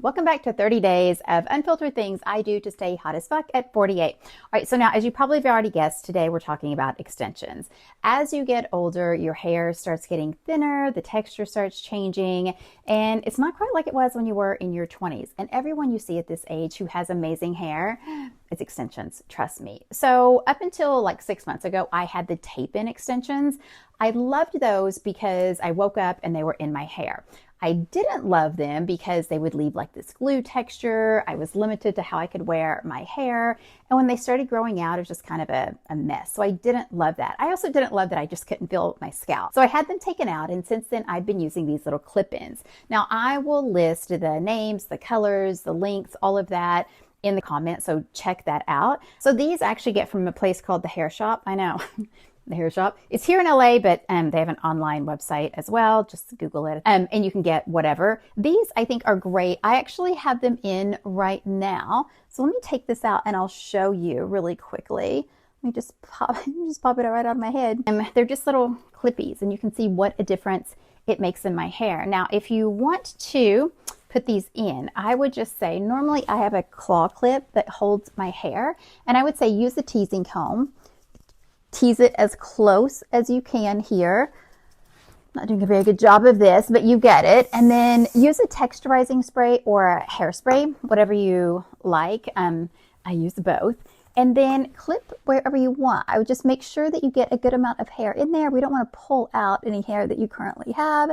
Welcome back to 30 days of unfiltered things I do to stay hot as fuck at 48. All right, so now as you probably have already guessed, today we're talking about extensions. As you get older, your hair starts getting thinner, the texture starts changing, and it's not quite like it was when you were in your 20s. And everyone you see at this age who has amazing hair, it's extensions, trust me. So up until like 6 months ago, I had the tape-in extensions. I loved those because I woke up and they were in my hair. I didn't love them because they would leave like this glue texture. I was limited to how I could wear my hair. And when they started growing out, it was just kind of a mess. So I didn't love that. I also didn't love that I just couldn't feel my scalp. So I had them taken out. And since then, I've been using these little clip-ins. Now, I will list the names, the colors, the links, all of that in the comments. So check that out. So these actually get from a place called The Hair Shop. I know. The Hair Shop. It's here in LA, but they have an online website as well. Just Google it. And you can get whatever. These I think are great. I actually have them in right now. So let me take this out and I'll show you really quickly. Let me just pop it right out of my head. They're just little clippies and you can see what a difference it makes in my hair. Now, if you want to put these in, I would just say, normally I have a claw clip that holds my hair, and I would say use a teasing comb. Tease it as close as you can here. Not doing a very good job of this, but you get it. And then use a texturizing spray or a hairspray, whatever you like. I use both. And then clip wherever you want. I would just make sure that you get a good amount of hair in there. We don't want to pull out any hair that you currently have,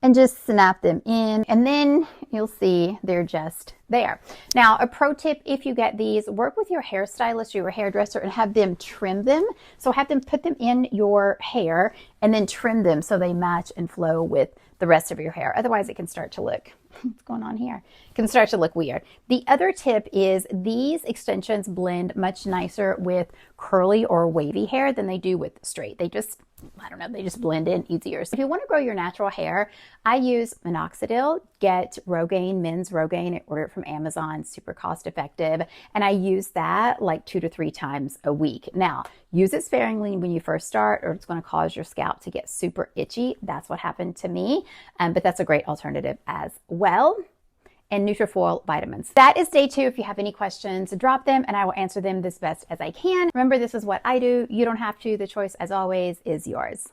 and just snap them in. And then you'll see they're just there. Now, a pro tip, if you get these, work with your hairstylist or your hairdresser and have them trim them. So have them put them in your hair and then trim them so they match and flow with the rest of your hair. Otherwise, it can start to look, what's going on here? It can start to look weird. The other tip is these extensions blend much nicer with curly or wavy hair than they do with straight. They just, I don't know, they just blend in easier. So if you want to grow your natural hair, I use minoxidil. Get Rogaine, men's Rogaine. I order it from Amazon, super cost effective. And I use that like 2 to 3 times a week. Now, use it sparingly when you first start, or it's going to cause your scalp to get super itchy. That's what happened to me. But that's a great alternative as well. And Nutrifoil vitamins. That is day 2. If you have any questions, drop them and I will answer them as best as I can. Remember, this is what I do. You don't have to. The choice, as always, is yours.